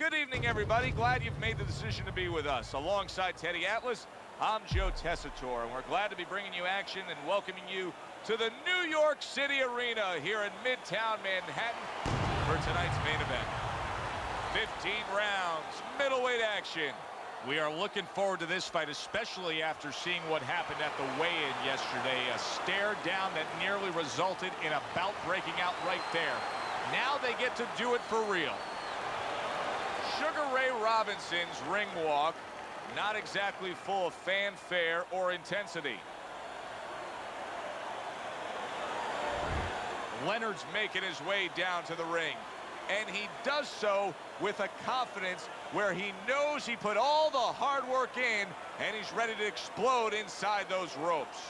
Good evening, everybody. Glad you've made the decision to be with us. Alongside Teddy Atlas, I'm Joe Tessitore, and we're glad to be bringing you action and welcoming you to the New York City Arena here in Midtown Manhattan for tonight's main event. 15 rounds, middleweight action. We are looking forward to this fight, especially after seeing what happened at the weigh-in yesterday. A stare down that nearly resulted in a bout breaking out right there. Now they get to do it for real. Sugar Ray Robinson's ring walk, not exactly full of fanfare or intensity. Leonard's making his way down to the ring, and he does so with a confidence where he knows he put all the hard work in, and he's ready to explode inside those ropes.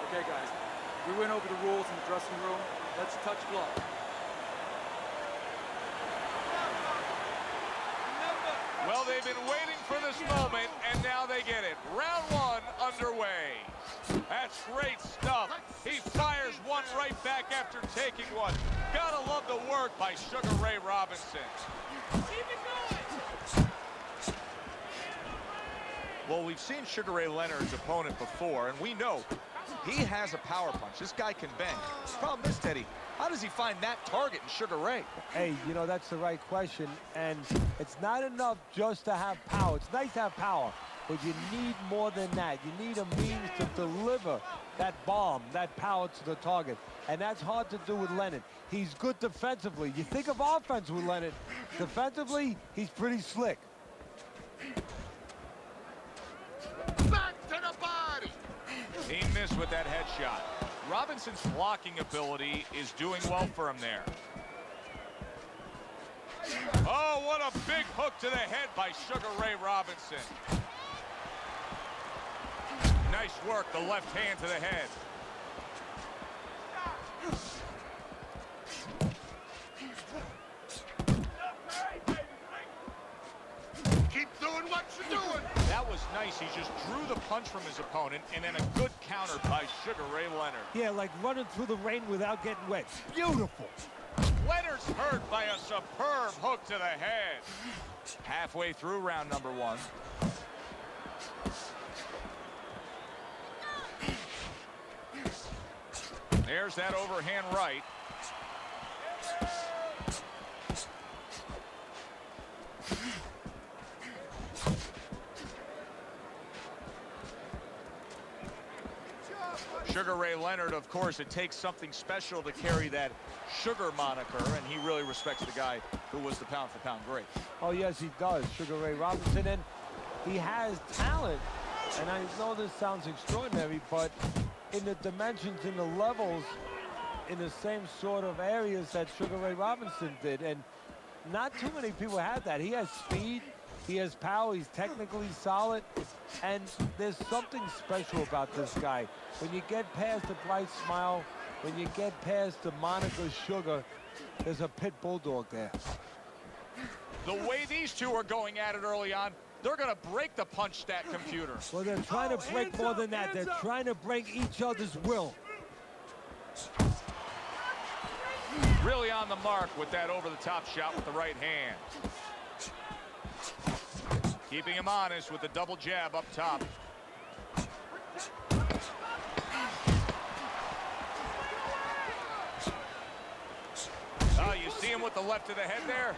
Okay, guys, we went over the rules in the dressing room. Let's touch gloves. Well, they've been waiting for this moment, and now they get it. Round one underway. That's great stuff. He fires one right back after taking one. Gotta love the work by Sugar Ray Robinson. Keep it going. Well, we've seen Sugar Ray Leonard's opponent before, and we know he has a power punch. This guy can bang. The problem is, Teddy, how does he find that target in Sugar Ray? Hey, you know, that's the right question, and it's not enough just to have power. It's nice to have power, but you need more than that. You need a means to deliver that bomb, that power to the target, and that's hard to do with Leonard. He's good defensively. You think of offense with Leonard. Defensively, he's pretty slick. Back to the body. He missed with that headshot. Robinson's blocking ability is doing well for him there. Oh, what a big hook to the head by Sugar Ray Robinson. Nice work, the left hand to the head. Keep doing what you're doing. That was nice. He just drew the punch from his opponent, and then a good counter by Sugar Ray Leonard. Yeah, like running through the rain without getting wet. Beautiful. Leonard's hurt by a superb hook to the head. Halfway through round number one. There's that overhand right. Sugar Ray Leonard, of course, it takes something special to carry that Sugar moniker, and he really respects the guy who was the pound-for-pound great. Oh, yes, he does, Sugar Ray Robinson, and he has talent. And I know this sounds extraordinary, but in the dimensions, in the levels, in the same sort of areas that Sugar Ray Robinson did, and not too many people have that. He has speed, he has power, he's technically solid, and there's something special about this guy. When you get past the bright smile, when you get past the moniker Sugar, there's a pit bulldog there. The way these two are going at it early on, they're going to break the punch stat computer. Well, they're trying to break more than that. They're trying to break each other's will. Really on the mark with that over-the-top shot with the right hand. Keeping him honest with the double jab up top. him with the left of the head there.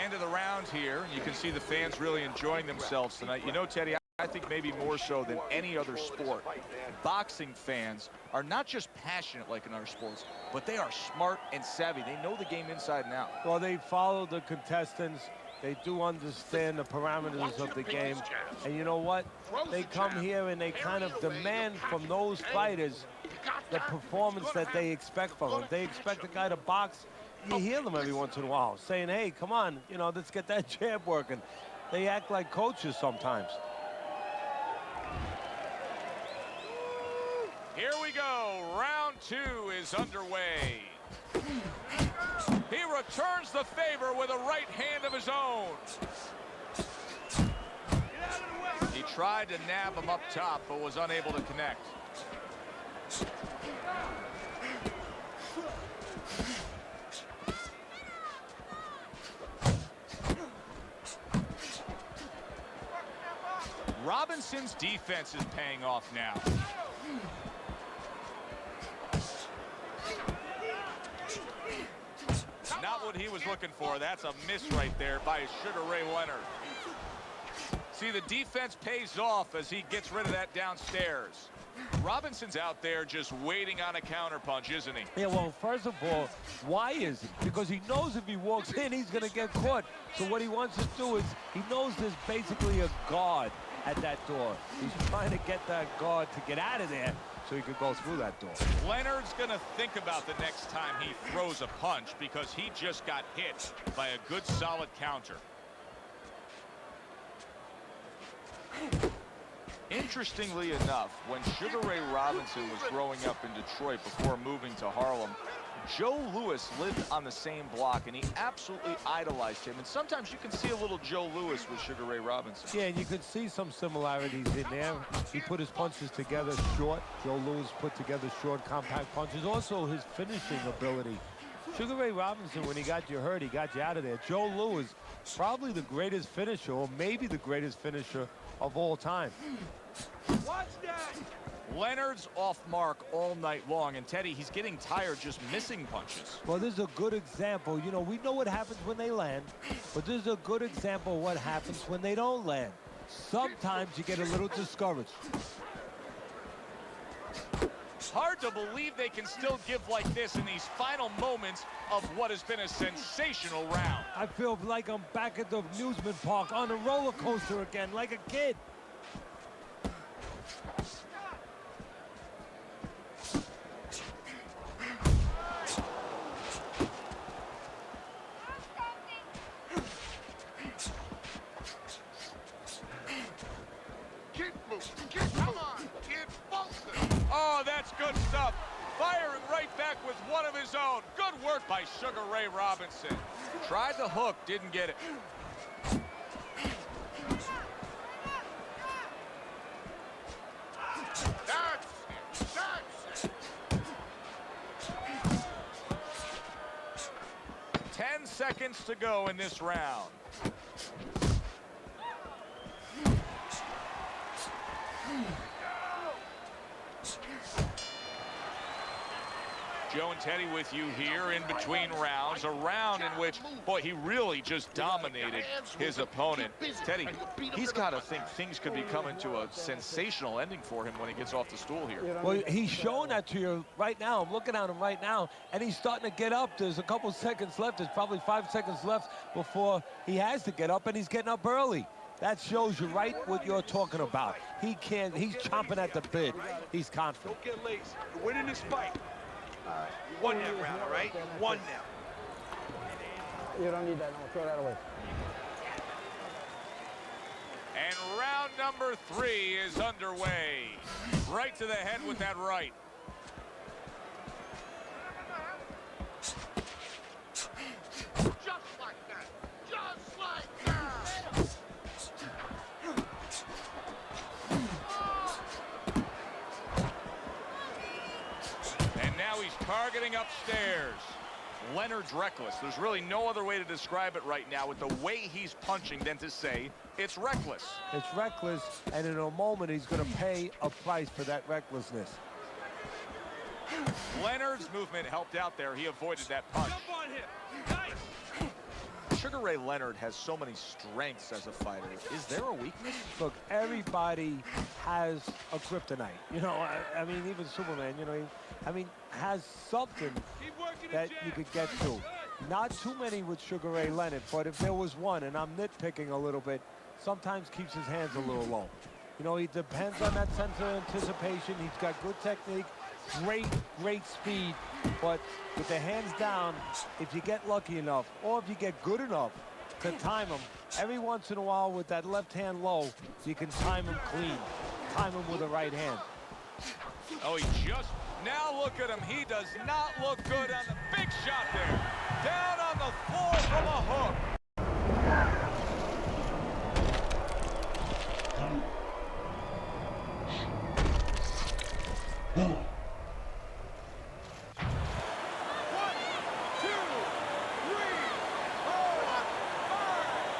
End of the round here. You can see the fans really enjoying themselves tonight. You know, Teddy, I think maybe more so than any other sport, boxing fans are not just passionate like in other sports, but they are smart and savvy. They know the game inside and out. Well, they follow the contestants. They do understand the parameters of the game. And you know what? They come here and they kind of demand from those fighters the performance that they expect from them. They expect a guy to box. You hear them every once in a while saying, hey, come on, you know, let's get that jab working. They act like coaches sometimes. Here we go. Round 2 is underway. He returns the favor with a right hand of his own. He tried to nab him up top, but was unable to connect. Robinson's defense is paying off now. Not what he was looking for. That's a miss right there by Sugar Ray Leonard. See, the defense pays off as he gets rid of that downstairs. Robinson's out there just waiting on a counterpunch, isn't he? Yeah, well, first of all, why is he? Because he knows if he walks in, he's going to get caught. So what he wants to do is, he knows there's basically a guard at that door. He's trying to get that guard to get out of there so he could go through that door. Leonard's going to think about the next time he throws a punch because he just got hit by a good, solid counter. Interestingly enough, when Sugar Ray Robinson was growing up in Detroit before moving to Harlem, Joe Louis lived on the same block, and he absolutely idolized him. And sometimes you can see a little Joe Louis with Sugar Ray Robinson. Yeah, and you can see some similarities in there. He put his punches together short. Joe Louis put together short, compact punches. Also, his finishing ability. Sugar Ray Robinson, when he got you hurt, he got you out of there. Joe Louis, probably the greatest finisher, or maybe the greatest finisher of all time. Watch that! Leonard's off mark all night long, and Teddy, he's getting tired just missing punches. Well, this is a good example. You know, we know what happens when they land, but this is a good example of what happens when they don't land. Sometimes you get a little discouraged. Hard to believe they can still give like this in these final moments of what has been a sensational round. I feel like I'm back at the amusement park on a roller coaster again, like a kid. Come on, kid, Bolton. Oh, that's good stuff. Firing right back with one of his own. Good work by Sugar Ray Robinson. Tried the hook, didn't get it. That's it. 10 seconds to go in this round. Joe and Teddy with you here in between rounds. A round in which, boy, he really just dominated his opponent. Teddy, he's got to think things could be coming to a sensational ending for him when he gets off the stool here. Well, he's showing that to you right now. I'm looking at him right now, and he's starting to get up. There's a couple seconds left. There's probably 5 seconds left before he has to get up, and he's getting up early. That shows you right what you're talking about. He's chomping at the bit. He's confident. Don't get lazy. You're winning this fight. You won that round, all right? You won now. You don't need that. No, throw that away. And round number 3 is underway. Right to the head with that right. Just like that. Just like that. And now he's targeting upstairs. Leonard's reckless. There's really no other way to describe it right now with the way he's punching than to say it's reckless. It's reckless, and in a moment, he's going to pay a price for that recklessness. Leonard's movement helped out there. He avoided that punch. Jump on him. Nice. Sugar Ray Leonard has so many strengths as a fighter. Is there a weakness? Look, everybody has a kryptonite. You know, I mean, even Superman, you know, has something Keep working that the you jab. could get to. Not too many with Sugar Ray Leonard, but if there was one, and I'm nitpicking a little bit, sometimes keeps his hands a little low. You know, he depends on that sense of anticipation. He's got good technique, great speed, but with the hands down, if you get lucky enough, or if you get good enough to time him, every once in a while with that left hand low, you can time him clean, time him with the right hand. Oh, he just, now look at him. He does not look good on the big shot there. Down on the floor from a hook.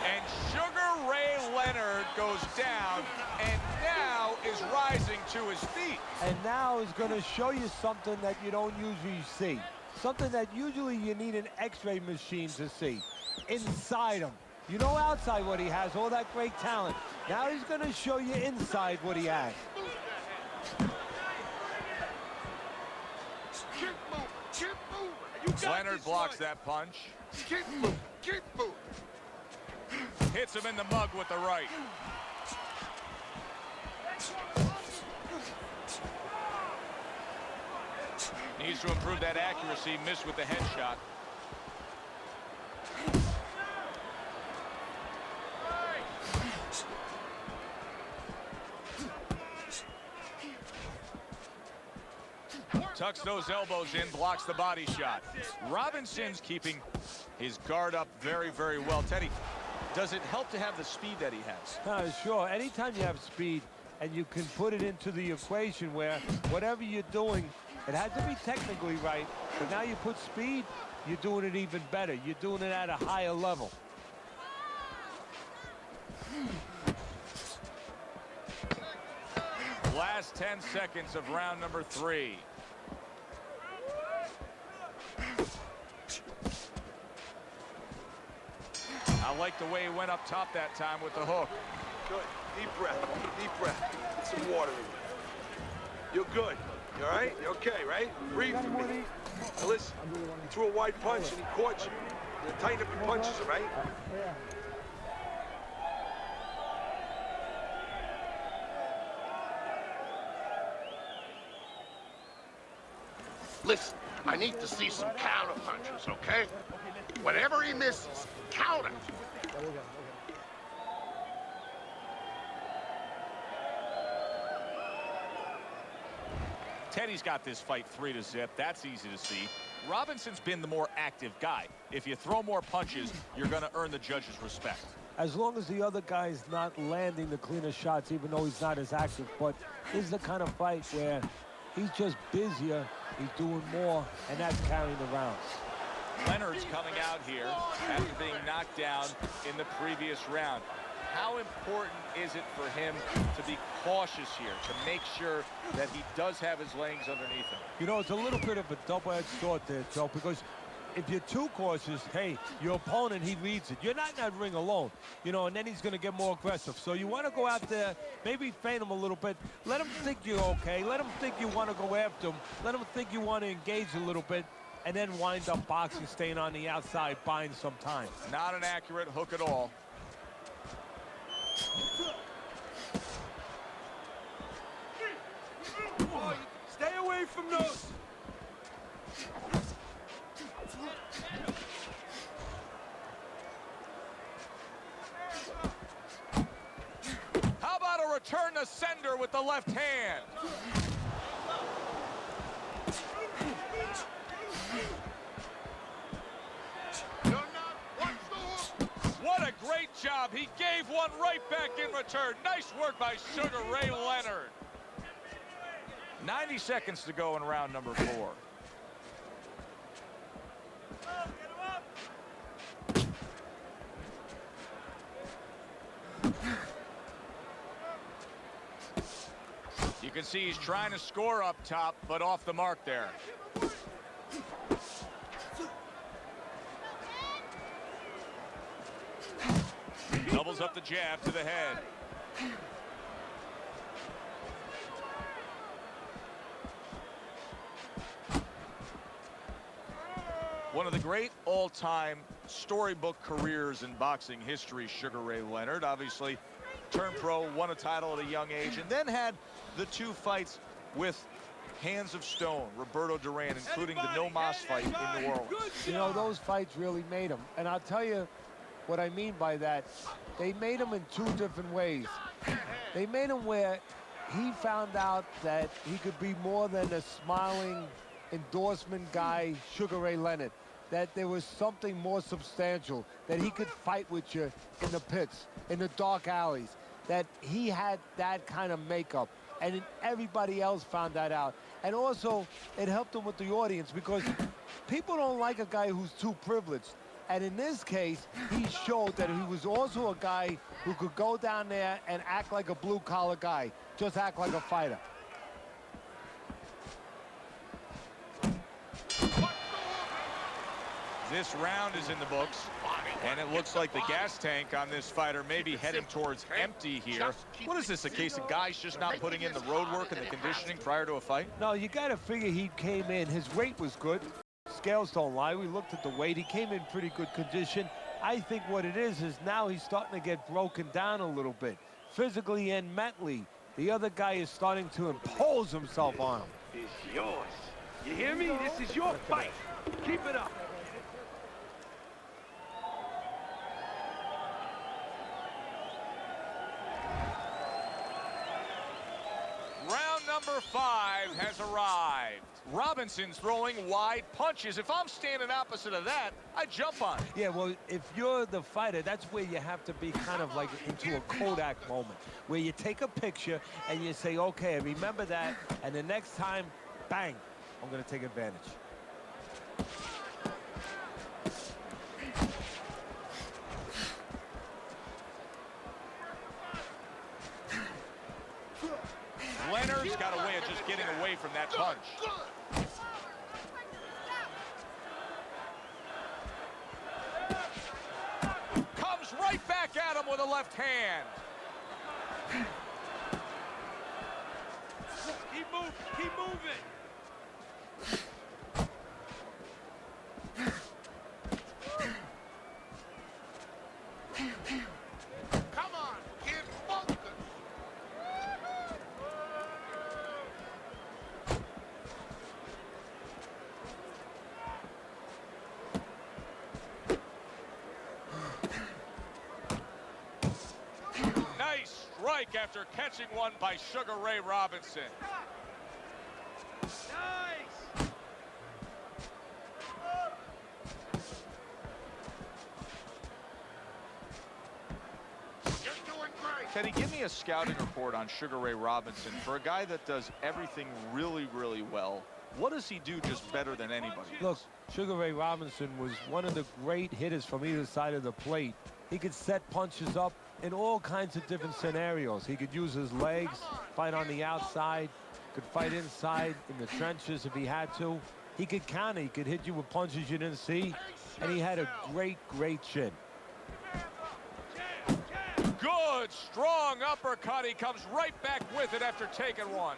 And Sugar Ray Leonard goes down and now is rising to his feet. And now is going to show you something that you don't usually see. Something that usually you need an x-ray machine to see. Inside him. You know outside what he has, all that great talent. Now he's going to show you inside what he has. Keep moving. Keep moving. You got Leonard this blocks one. that punch. Keep moving. Keep moving. Hits him in the mug with the right. Needs to improve that accuracy. Missed with the headshot. Tucks those elbows in, blocks the body shot. Robinson's keeping his guard up very, very well. Teddy, does it help to have the speed that he has? Sure. Anytime you have speed and you can put it into the equation where whatever you're doing, it has to be technically right, but now you put speed, you're doing it even better. You're doing it at a higher level. Last 10 seconds of round number 3. I like the way he went up top that time with the hook. Good. Deep breath. Deep breath. Get some water in you. You're good. You all right? You okay, right? Breathe for me. Now listen, he threw a wide punch and he caught you. You tighten up your punches, all right? Yeah. Listen, I need to see some counter punches, okay? Whenever he misses, counter. Yeah, we're good. Teddy's got this fight 3-0. That's easy to see. Robinson's been the more active guy. If you throw more punches, you're going to earn the judge's respect. As long as the other guy's not landing the cleaner shots, even though he's not as active. But this is the kind of fight where he's just busier, he's doing more, and that's carrying the rounds. Leonard's coming out here after being knocked down in the previous round. How important is it for him to be cautious here, to make sure that he does have his legs underneath him? You know, it's a little bit of a double-edged sword there, Joe, because if you're too cautious, hey, your opponent, he reads it. You're not in that ring alone, you know, and then he's going to get more aggressive. So you want to go out there, maybe feint him a little bit. Let him think you're okay. Let him think you want to go after him. Let him think you want to engage a little bit, and then wind up boxing, staying on the outside, buying some time. Not an accurate hook at all. Stay away from those. How about a return to sender with the left hand? What a great job. He gave one right back in return. Nice work by Sugar Ray Leonard. 90 seconds to go in round number 4. You can see he's trying to score up top, but off the mark there. Doubles up the jab to the head. One of the great all-time storybook careers in boxing history, Sugar Ray Leonard. Obviously, turned pro, won a title at a young age, and then had the 2 fights with Hands of Stone, Roberto Duran, including the No Mas fight in New Orleans. You know, those fights really made him. And I'll tell you what I mean by that. They made him in 2 different ways. They made him where he found out that he could be more than a smiling endorsement guy, Sugar Ray Leonard. That there was something more substantial, that he could fight with you in the pits, in the dark alleys, that he had that kind of makeup. And everybody else found that out. And also, it helped him with the audience because people don't like a guy who's too privileged. And in this case, he showed that he was also a guy who could go down there and act like a blue-collar guy, just act like a fighter. This round is in the books, and it looks like the gas tank on this fighter may be heading towards empty here. What is this, a case of guys just not putting in the road work and the conditioning prior to a fight? No, you got to figure he came in. His weight was good. Scales don't lie. We looked at the weight. He came in pretty good condition. I think what it is now he's starting to get broken down a little bit, physically and mentally. The other guy is starting to impose himself on him. It's yours. You hear me? This is your fight. Keep it up. Round number 5 has arrived. Robinson's throwing wide punches. If I'm standing opposite of that, I jump on it. Yeah, well, if you're the fighter, that's where you have to be kind of like into a Kodak moment, where you take a picture and you say, okay, I remember that, and the next time, bang, I'm going to take advantage. Leonard's got a way of just getting away from that punch. Comes right back at him with a left hand. Keep moving. Keep moving. Come on, kid, focus. Nice strike after catching one by Sugar Ray Robinson. Nice. You're doing great. Teddy, give me a scouting report on Sugar Ray Robinson. For a guy that does everything really, really well, what does he do just better than anybody? Look, Sugar Ray Robinson was one of the great hitters from either side of the plate. He could set punches up in all kinds of different scenarios. He could use his legs, fight on the outside, could fight inside in the trenches if he had to. He could counter, he could hit you with punches you didn't see, and he had a great, great chin. Good, strong uppercut. He comes right back with it after taking one.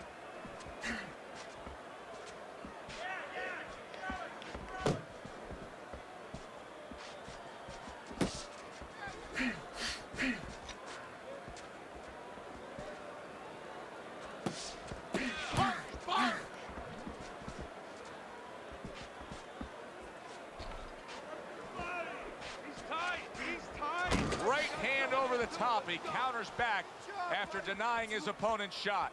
Top, he counters back after denying his opponent's shot.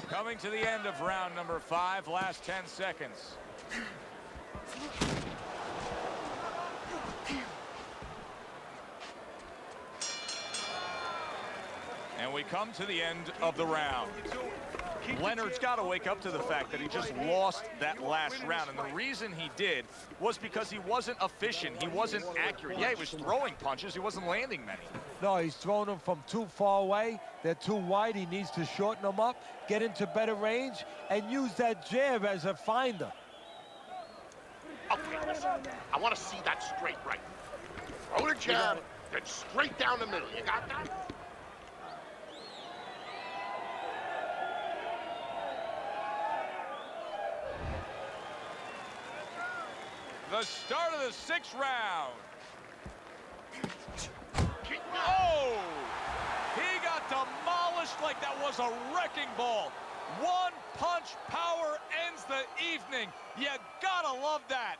Coming to the end of round number 5, last 10 seconds. And we come to the end of the round. Leonard's got to wake up to the fact that he just lost that last round. And the reason he did was because he wasn't efficient. He wasn't accurate. Yeah, he was throwing punches. He wasn't landing many. No, he's throwing them from too far away. They're too wide. He needs to shorten them up, get into better range, and use that jab as a finder. Okay, listen. I want to see that straight right. Throw the jab, then straight down the middle. You got that? The start of the 6th round. Oh! He got demolished like that was a wrecking ball. One punch power ends the evening. You gotta love that.